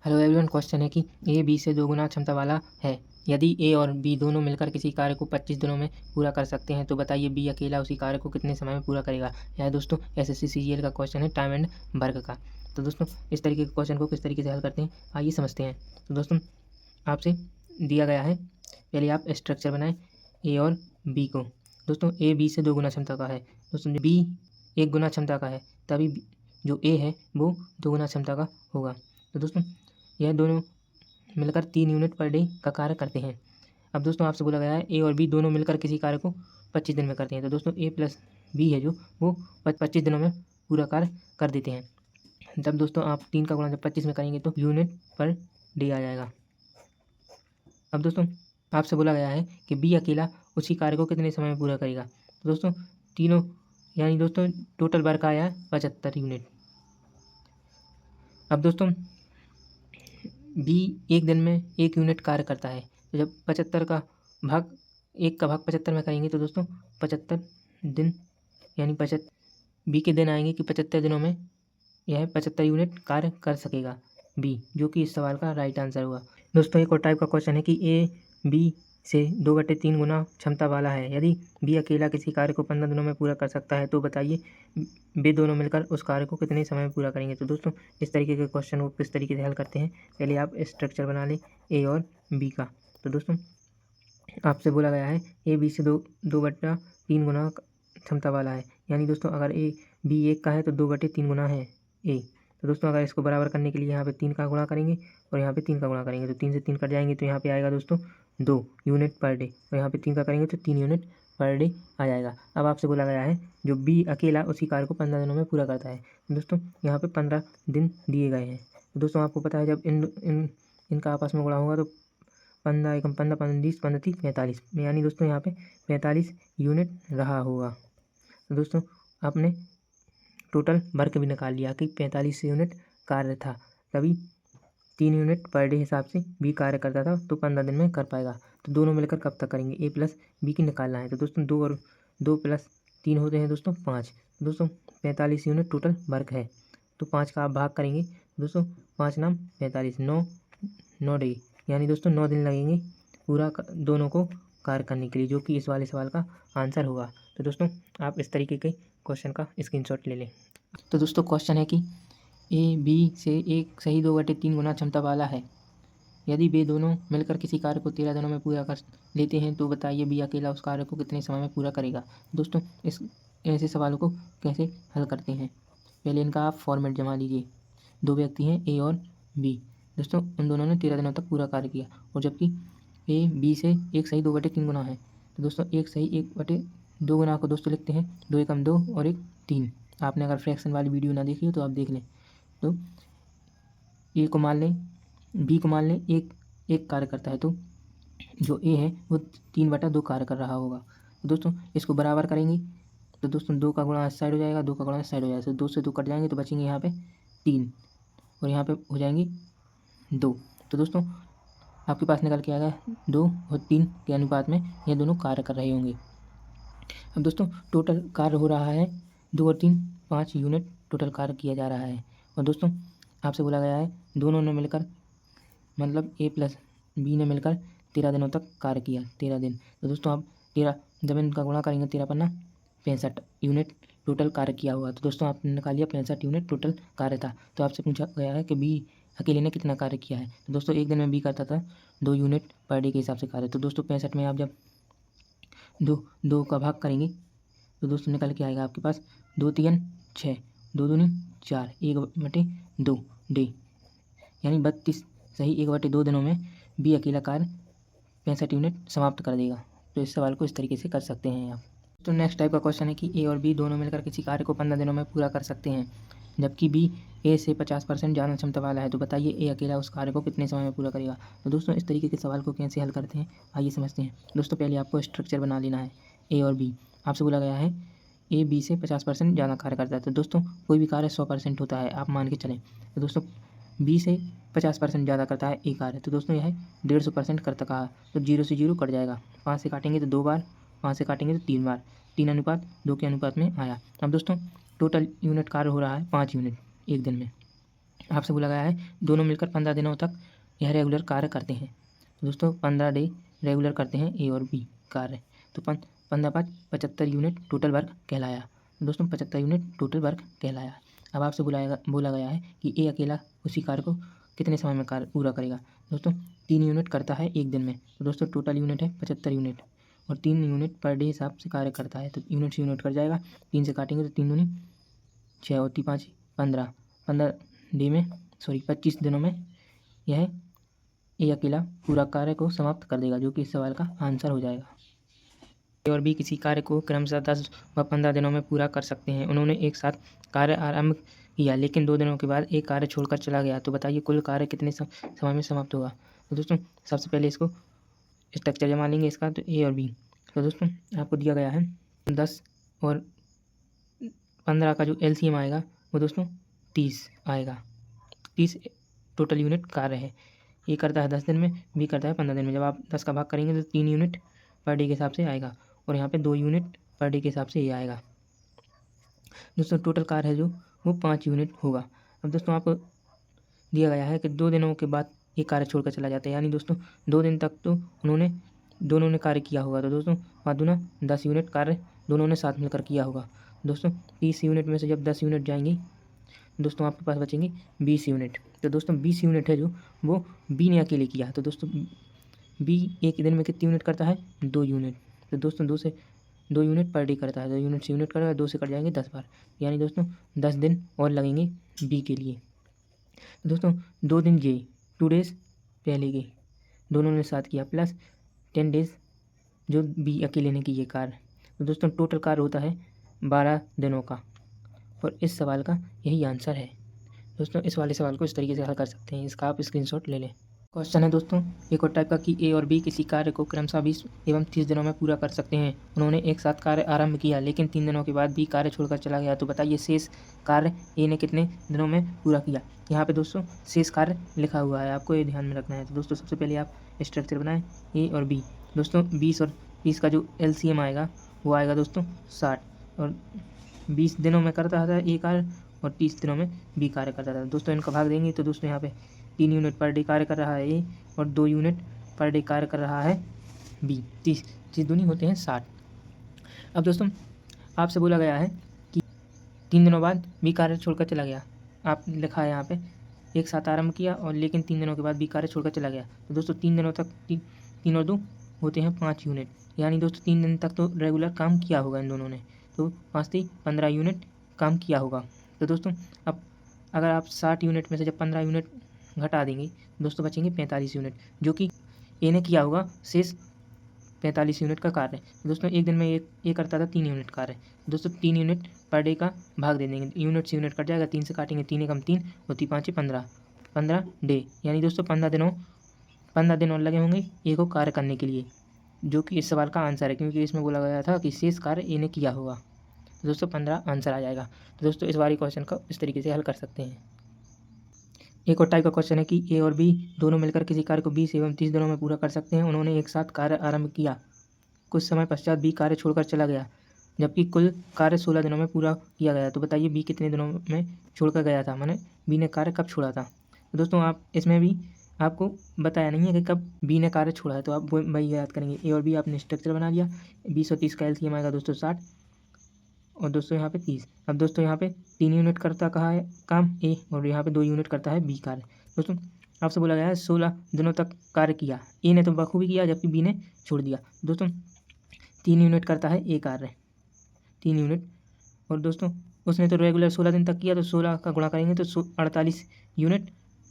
Hello everyone. Question है कि A B से 2 गुना क्षमता वाला है। यदि ए और बी दोनों मिलकर किसी कार्य को 25 दिनों में पूरा कर सकते हैं तो बताइए बी अकेला उसी कार्य को कितने समय में पूरा करेगा। यह दोस्तों एसएससी सीजीएल का क्वेश्चन है, टाइम एंड वर्क का। तो दोस्तों इस तरीके के क्वेश्चन को किस तरीके से हल करते हैं आइए समझते हैं। तो दोस्तों आपसे दिया गया है, पहले आप स्ट्रक्चर बनाएं ए और बी को। दोस्तों ए बी से 2 गुना क्षमता का है। दोस्तों बी 1 गुना क्षमता का है, तभी जो ए है वो 2 गुना क्षमता का होगा। तो दोस्तों यह दोनों मिलकर 3 यूनिट पर डे का कार्य करते हैं। अब दोस्तों आपसे बोला गया है ए और बी दोनों मिलकर किसी कार्य को 25 दिन में करते हैं। तो दोस्तों ए प्लस बी है जो वो 25 दिनों में पूरा कार्य कर देते हैं। तब दोस्तों आप 3 का गुणा जब 25 में करेंगे तो यूनिट पर डे आ जाएगा। अब दोस्तों आपसे बोला गया है कि बी अकेला उसी कार्य को कितने समय में पूरा करेगा। तो दोस्तों तीनों यानी दोस्तों टोटल वर्क आया है 75 यूनिट। अब दोस्तों बी 1 दिन में 1 यूनिट कार्य करता है, तो जब 75 का भाग 1 का भाग 75 में करेंगे तो दोस्तों 75 दिन यानी बी के दिन आएंगे कि 75 दिनों में यह 75 यूनिट कार्य कर सकेगा बी, जो कि इस सवाल का राइट आंसर हुआ। दोस्तों एक और टाइप का क्वेश्चन है कि ए बी से 2/3 गुना क्षमता वाला है। यदि बी अकेला किसी कार्य को 15 दिनों में पूरा कर सकता है तो बताइए वे दोनों मिलकर उस कार्य को कितने समय में पूरा करेंगे। तो दोस्तों इस तरीके के क्वेश्चन को किस तरीके से हल करते हैं, पहले आप स्ट्रक्चर बना लें ए और बी का। तो दोस्तों आपसे बोला गया है ए बी से 2/3 गुना क्षमता वाला है, यानी दोस्तों अगर ए बी 1 का है तो 2/3 गुना है ए। तो दोस्तों अगर इसको बराबर करने के लिए यहाँ पे 3 का गुणा करेंगे और यहाँ पे 3 का गुणा करेंगे तो 3 से 3 कट जाएंगे, तो यहाँ पे आएगा दोस्तों 2 यूनिट पर डे, और यहाँ पे 3 का करेंगे तो 3 यूनिट पर डे आ जाएगा। अब आपसे बोला गया है जो बी अकेला उसी कार्य को 15 दिनों में पूरा करता है। दोस्तों यहाँ पे 15 दिन दिए गए हैं। तो दोस्तों आपको पता है जब इनका आपस में गुणा होगा तो 15 एकम 15 15 15 45, यानी दोस्तों यहाँ पे 45 यूनिट रहा होगा। तो दोस्तों आपने टोटल वर्क भी निकाल लिया कि 45 यूनिट कार्य था, तभी 3 यूनिट पर डे हिसाब से बी कार्य करता था तो 15 दिन में कर पाएगा। तो दोनों मिलकर कब तक करेंगे, ए प्लस बी की निकालना है। तो दोस्तों 2 और 2 प्लस 3 होते हैं दोस्तों 5। दोस्तों 45 यूनिट टोटल वर्क है, तो 5 का आप भाग करेंगे दोस्तों 5 नाम 45, 9 डे, यानी दोस्तों 9 दिन लगेंगे पूरा दोनों को कार्य करने के लिए, जो कि इस वाले सवाल का आंसर होगा। तो दोस्तों आप इस तरीके के क्वेश्चन का स्क्रीनशॉट ले लें। तो दोस्तों क्वेश्चन है कि ए बी से एक सही 2/3 गुना क्षमता वाला है। यदि वे दोनों मिलकर किसी कार्य को 13 दिनों में पूरा कर लेते हैं तो बताइए बी अकेला उस कार्य को कितने समय में पूरा करेगा। दोस्तों इस ऐसे सवालों को कैसे हल करते हैं, पहले इनका आप फॉर्मेट जमा लीजिए। 2 व्यक्ति हैं ए और बी। दोस्तों उन दोनों ने 13 दिनों तक पूरा कार्य किया, और जबकि ए बी से एक सही 2/3 गुना है। तो दोस्तों एक सही 1/2 गुना को दोस्तों लिखते हैं 2 एकम 2 और 1 3। आपने अगर फ्रैक्शन वाली वीडियो ना देखी हो तो आप देख लें। तो ए को मान लें, बी को मान लें एक कार्य करता है, तो जो ए है वो 3/2 कार्य कर रहा होगा। तो दोस्तों इसको बराबर करेंगे तो दोस्तों 2 का गुणा इस साइड हो जाएगा, 2 का गुणा इस साइड हो जाएगा, तो 2 से 2 कट जाएंगे तो बचेंगे यहाँ पे 3, और यहाँ पे हो जाएंगे 2। तो दोस्तों आपके पास निकल के आएगा 2 और 3 के अनुपात में ये दोनों कार्य कर रहे होंगे। अब दोस्तों टोटल कार्य हो रहा है 2 और 3 5 यूनिट टोटल कार्य किया जा रहा है। और दोस्तों आपसे बोला गया है दोनों ने मिलकर मतलब ए प्लस बी ने मिलकर 13 दिनों तक कार्य किया, 13 दिन। तो दोस्तों आप 13 जब इनका गुणा करेंगे 13 पन्ना 65 यूनिट टोटल कार्य किया हुआ। तो दोस्तों आपने निकाल लिया 65 यूनिट टोटल कार्य था। तो आपसे पूछा गया है कि बी अकेले ने कितना कार्य किया है। तो दोस्तों एक दिन में बी करता था 2 यूनिट पर डे के हिसाब से कार्य। तो दोस्तों 65 में आप जब 2 का भाग करेंगे तो दोस्तों निकल के आएगा आपके पास 2 3 6, 2 दूनी 4, 1/2 डे, यानी 32 सही 1/2 दिनों में बी अकेला कार्य 65 यूनिट समाप्त कर देगा। तो इस सवाल को इस तरीके से कर सकते हैं आप। तो नेक्स्ट टाइप का क्वेश्चन है कि ए और बी दोनों मिलकर किसी कार्य को 15 दिनों में पूरा कर सकते हैं, जबकि बी ए से 50% ज़्यादा क्षमता वाला है। तो बताइए ए अकेला उस कार्य को कितने समय में पूरा करेगा। तो दोस्तों इस तरीके के सवाल को कैसे हल करते हैं आइए समझते हैं। दोस्तों पहले आपको स्ट्रक्चर बना लेना है ए और बी। आपसे बोला गया है ए बी से 50% ज़्यादा कार्य करता है। तो दोस्तों कोई भी कार्य 100% होता है, आप मान के चलें। तो दोस्तों बी से 50% ज़्यादा करता है ए कार्य, तो दोस्तों यह 150% करता कहा, तो 0 से 0 कट जाएगा। 5 से काटेंगे तो 2 बार, 5 से काटेंगे तो 3 बार, 3:2 के अनुपात में आया। अब दोस्तों टोटल यूनिट कार्य हो रहा है 5 यूनिट एक दिन में। आपसे बोला गया है दोनों मिलकर 15 दिनों तक यह रेगुलर कार्य करते हैं। तो दोस्तों 15 डे रेगुलर करते हैं ए और बी कार्य। तो 15 5 75 यूनिट टोटल वर्क कहलाया। तो दोस्तों 75 यूनिट टोटल वर्क कहलाया। अब आपसे बोला गया है कि ए अकेला उसी कार्य को कितने समय में कार्य पूरा करेगा। दोस्तों 3 यूनिट करता है एक दिन में। तो दोस्तों टोटल यूनिट है 75 यूनिट और 3 यूनिट पर डे हिसाब से कार्य करता है। तो यूनिट से यूनिट कट जाएगा, 3 से काटेंगे तो 3 दूनी 6 और 3 5 15 डे में 25 दिनों में यह ए अकेला पूरा कार्य को समाप्त कर देगा, जो कि इस सवाल का आंसर हो जाएगा। ए और बी किसी कार्य को क्रमशः 10 व 15 दिनों में पूरा कर सकते हैं। उन्होंने एक साथ कार्य आरंभ किया लेकिन 2 दिनों के बाद एक कार्य छोड़कर चला गया। तो बताइए कुल कार्य कितने समय में समाप्त होगा। तो दोस्तों सबसे पहले इसको स्ट्रक्चर जमा लेंगे इसका। तो ए और बी, तो दोस्तों आपको दिया गया है 10 और 15 का जो एलसीएम आएगा वो दोस्तों 30 आएगा। 30 टोटल यूनिट कार्य है। ए करता है 10 दिन में, बी करता है 15 दिन में। जब आप 10 का भाग करेंगे तो 3 यूनिट पर डे के हिसाब से आएगा और यहाँ पे 2 यूनिट पर डे के हिसाब से ये आएगा। दोस्तों टोटल कार्य है जो वो 5 यूनिट होगा। अब दोस्तों आपको दिया गया है कि 2 दिनों के बाद ये कार्य छोड़कर चला जाता है, यानी दोस्तों 2 दिन तक तो दोनों ने कार्य किया होगा। तो दोस्तों 5 दूना 10 यूनिट कार्य दोनों ने साथ मिलकर किया होगा। दोस्तों 30 यूनिट में से जब 10 यूनिट जाएंगी दोस्तों आपके पास बचेंगे 20 यूनिट। तो दोस्तों 20 यूनिट है जो वो बी ने अकेले किया। तो दोस्तों बी एक दिन में कितनी यूनिट करता है, 2 यूनिट। तो दोस्तों 2 यूनिट पर डे करता है। 2 यूनिट से यूनिट करेगा, 2 से कट जाएंगे 10 बार, यानी दोस्तों 10 दिन और लगेंगे बी के लिए। दोस्तों 2 दिन ये 2 डेज पहले के दोनों ने साथ किया प्लस 10 डेज जो बी अकेले ने किए कार्य। तो दोस्तों टोटल कार्य होता है 12 दिनों का और इस सवाल का यही आंसर है। दोस्तों इस वाले सवाल को इस तरीके से हल कर सकते हैं, इसका आप स्क्रीनशॉट ले लें। क्वेश्चन है दोस्तों एक और टाइप का कि ए और बी किसी कार्य को क्रमशः 20 एवं 30 दिनों में पूरा कर सकते हैं। उन्होंने एक साथ कार्य आरंभ किया लेकिन 3 दिनों के बाद बी कार्य छोड़कर चला गया। तो बताइए शेष कार्य ए ने कितने दिनों में पूरा किया। यहाँ पे दोस्तों शेष कार्य लिखा हुआ है, आपको ये ध्यान में रखना है। तो दोस्तों सबसे पहले आप स्ट्रक्चर बनाएं ए और बी। दोस्तों 20 और 30 का जो एलसीएम आएगा वो आएगा दोस्तों 60 और 20 दिनों में करता था ए कार्य और 30 दिनों में बी कार्य करता था। दोस्तों इनका भाग देंगे तो दोस्तों यहाँ पे 3 यूनिट पर डे कार्य कर रहा है ए और 2 यूनिट पर डे कार्य कर रहा है बी। 30 दूनी होते हैं 60। अब दोस्तों आपसे बोला गया है कि 3 दिनों बाद बी कार्य छोड़कर चला गया। आप लिखा है यहाँ पे एक साथ आरंभ किया और लेकिन 3 दिनों के बाद बी कार्य छोड़कर चला गया। तो दोस्तों 3 दिनों तक 3 और 2 होते हैं 5 यूनिट, यानी दोस्तों 3 दिन तक तो रेगुलर काम किया होगा इन दोनों ने। तो 5 से 15 यूनिट काम किया होगा। तो दोस्तों अब अगर आप 60 यूनिट में से जब 15 यूनिट घटा देंगे दोस्तों बचेंगे 45 यूनिट, जो कि ए ने किया होगा शेष 45 यूनिट का कार्य। दोस्तों एक दिन में ये करता था 3 यूनिट कार्य। दोस्तों 3 यूनिट पर डे का भाग दे देंगे, यूनिट से यूनिट कट जाएगा, 3 से काटेंगे, 3 एकम 3 और 3 5 15 डे, यानी दोस्तों 15 दिन और लगे होंगे ए को कार्य करने के लिए, जो कि इस सवाल का आंसर है, क्योंकि इसमें बोला गया था कि शेष कार्य ए ने किया होगा। तो दोस्तों 15 आंसर आ जाएगा। तो दोस्तों इस वाले क्वेश्चन को इस तरीके से हल कर सकते हैं। एक और टाइप का क्वेश्चन है कि ए और बी दोनों मिलकर किसी कार्य को 20 एवं 30 दिनों में पूरा कर सकते हैं। उन्होंने एक साथ कार्य आरंभ किया, कुछ समय पश्चात बी कार्य छोड़कर चला गया, जबकि कुल कार्य 16 दिनों में पूरा किया गया। तो बताइए बी कितने दिनों में छोड़कर गया था, माने बी ने कार्य कब छोड़ा था। तो दोस्तों आप इसमें भी आपको बताया नहीं है कि कब बी ने कार्य छोड़ा है, तो आप वही याद करेंगे। ए और बी आपने स्ट्रक्चर बना लिया, 20 और 30 का एलसीएम आएगा दोस्तों 60 और दोस्तों यहाँ पे 30। अब दोस्तों यहाँ पे 3 यूनिट करता कहा है काम ए और यहाँ पे 2 यूनिट करता है बी कार्य। दोस्तों आपसे बोला गया है 16 दिनों तक कार्य किया, ए ने तो बखूबी किया जबकि बी ने छोड़ दिया। दोस्तों 3 यूनिट करता है ए कार्य, 3 यूनिट, और दोस्तों उसने तो रेगुलर 16 दिन तक किया, तो 16 का गुणा करेंगे तो 48 यूनिट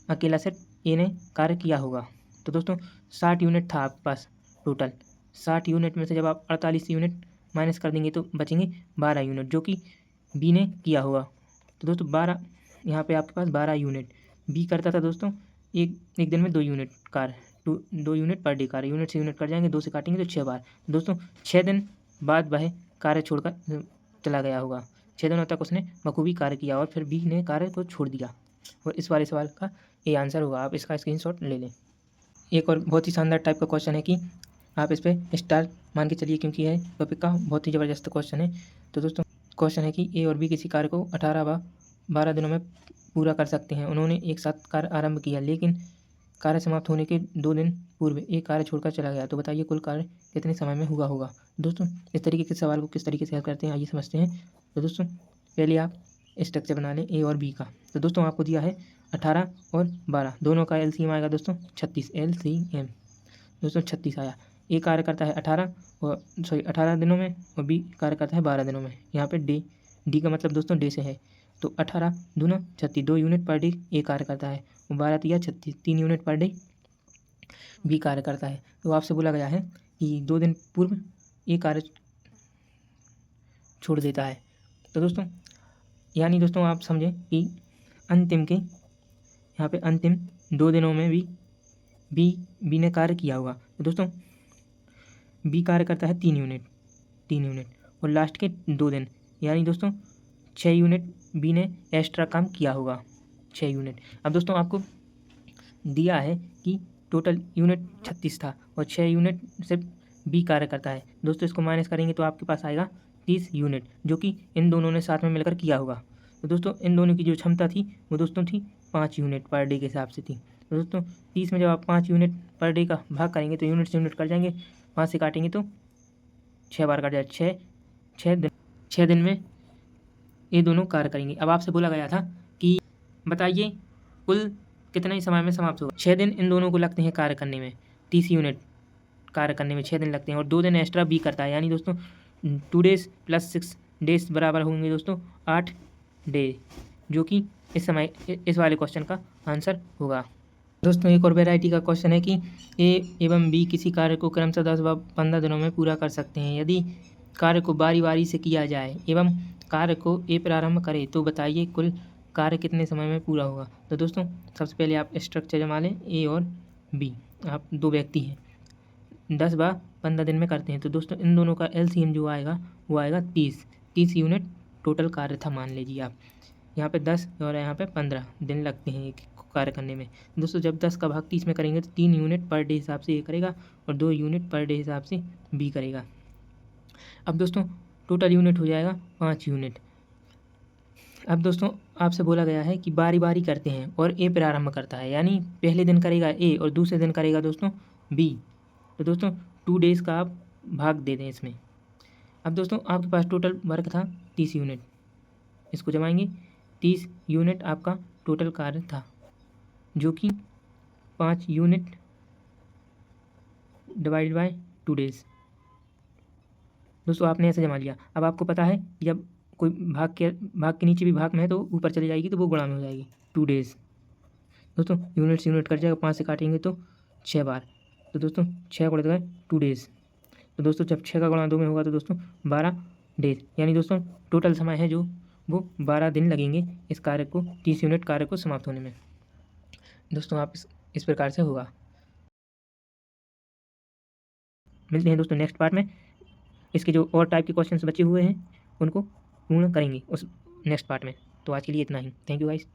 अकेला सेट ए ने कार्य किया होगा। तो दोस्तों 60 यूनिट था आपके पास टोटल, 60 यूनिट में से जब आप 48 यूनिट माइनस कर देंगे तो बचेंगे 12 यूनिट, जो कि बी ने किया होगा। तो दोस्तों 12 यहाँ पे आपके पास 12 यूनिट बी करता था दोस्तों एक दिन में 2 यूनिट कार्य, 2 यूनिट पर डे कार्य, यूनिट से यूनिट कर जाएंगे, 2 से काटेंगे तो 6 बार। दोस्तों 6 दिन बाद वह कार्य छोड़कर चला गया होगा, 6 दिनों तक उसने बखूबी कार्य किया और फिर बी ने कार्य को छोड़ दिया, और इस वाले सवाल का ये आंसर होगा। आप इसका स्क्रीनशॉट ले लें। एक और बहुत ही शानदार टाइप का क्वेश्चन है कि आप इस पर स्टार मान के चलिए, क्योंकि यह टॉपिक का बहुत ही ज़बरदस्त क्वेश्चन है। तो दोस्तों क्वेश्चन है कि ए और बी किसी कार्य को 18 व 12 दिनों में पूरा कर सकते हैं। उन्होंने एक साथ कार्य आरंभ किया, लेकिन कार्य समाप्त होने के 2 दिन पूर्व एक कार्य छोड़कर चला गया, तो बताइए कुल कार्य कितने समय में हुआ होगा। दोस्तों इस तरीके के सवाल को किस तरीके से हल करते हैं आइए समझते हैं। तो दोस्तों पहले आप स्ट्रक्चर बना लें ए और बी का। तो दोस्तों आपको दिया है 18 और 12, दोनों का एलसीएम आएगा दोस्तों 36, एलसीएम दोस्तों 36 आया। ए कार्य करता है 18 दिनों में और बी कार्य करता है 12 दिनों में। यहाँ पे डी का मतलब दोस्तों डे से है, तो 18 दूना 36, 2 यूनिट पर डे ए कार्य करता है, और 12 तिया 36, 3 यूनिट पर डे बी कार्य करता है। तो आपसे बोला गया है कि 2 दिन पूर्व ए कार्य छोड़ देता है। तो दोस्तों यानी दोस्तों आप समझें कि अंतिम के यहाँ पे अंतिम 2 दिनों में भी बी ने कार्य किया होगा। तो दोस्तों बी कार्य करता है 3 यूनिट और लास्ट के 2 दिन यानी दोस्तों 6 यूनिट बी ने एक्स्ट्रा काम किया होगा, 6 यूनिट। अब दोस्तों आपको दिया है कि टोटल यूनिट 36 था और 6 यूनिट सिर्फ बी कार्य करता है। दोस्तों इसको माइनस करेंगे तो आपके पास आएगा 30 यूनिट, जो कि इन दोनों ने साथ में मिलकर किया होगा। तो दोस्तों इन दोनों की जो क्षमता थी वो दोस्तों थी 5 यूनिट पर डे के हिसाब से थी। तो दोस्तों 30 में जब आप 5 यूनिट पर डे का भाग करेंगे तो यूनिट से यूनिट कट जाएंगे, 5 से काटेंगे तो 6 बार कट जाए, 6 दिन में ये दोनों कार्य करेंगे। अब आपसे बोला गया था कि बताइए कुल कितने समय में समाप्त होगा। 6 दिन इन दोनों को लगते हैं कार्य करने में, 30 यूनिट कार्य करने में 6 दिन लगते हैं और 2 दिन एक्स्ट्रा बी करता है, यानी दोस्तों 2 डेज प्लस 6 डेज बराबर होंगे दोस्तों 8 डे, जो कि इस वाले क्वेश्चन का आंसर होगा। दोस्तों एक और वैरायटी का क्वेश्चन है कि ए एवं बी किसी कार्य को क्रमशः 10 व 15 दिनों में पूरा कर सकते हैं। यदि कार्य को बारी बारी से किया जाए एवं कार्य को ए प्रारंभ करे तो बताइए कुल कार्य कितने समय में पूरा होगा। तो दोस्तों सबसे पहले आप स्ट्रक्चर जमा लें, ए और बी आप 2 व्यक्ति हैं, 10 व 15 दिन में करते हैं। तो दोस्तों इन दोनों का एलसीएम जो आएगा वो आएगा 30 यूनिट टोटल कार्य था मान लीजिए आप। यहाँ पे 10 और यहाँ पे 15 दिन लगते हैं एक कार्य करने में। दोस्तों जब 10 का भाग 30 में करेंगे तो 3 यूनिट पर डे हिसाब से ये करेगा और 2 यूनिट पर डे हिसाब से बी करेगा। अब दोस्तों टोटल यूनिट हो जाएगा 5 यूनिट। अब दोस्तों आपसे बोला गया है कि बारी बारी करते हैं और ए प्रारंभ करता है, यानी पहले दिन करेगा ए और दूसरे दिन करेगा दोस्तों बी। तो दोस्तों 2 डेज़ का आप भाग दे दें इसमें। अब दोस्तों आपके पास टोटल वर्क था 30 यूनिट, इसको जमाएंगे 30 यूनिट आपका टोटल कार्य था, जो कि 5 यूनिट डिवाइड बाय 2 डेज़। दोस्तों आपने ऐसे जमा लिया। अब आपको पता है जब कोई भाग के नीचे भी भाग में है तो ऊपर चली जाएगी तो वो गुणा में हो जाएगी 2 डेज़। दोस्तों यूनिट से यूनिट कट जाएगा, 5 से काटेंगे तो 6 बार, तो दोस्तों 6 गुणा 2 डेज़। तो दोस्तों जब 6 का गुणा 2 में होगा तो दोस्तों 12 डेज, यानी दोस्तों टोटल समय है जो वो 12 दिन लगेंगे इस कार्य को 30 यूनिट कार्य को समाप्त होने में। दोस्तों आप इस प्रकार से होगा। मिलते हैं दोस्तों नेक्स्ट पार्ट में, इसके जो और टाइप के क्वेश्चंस बचे हुए हैं उनको पूर्ण करेंगे उस नेक्स्ट पार्ट में। तो आज के लिए इतना ही, थैंक यू गाइस।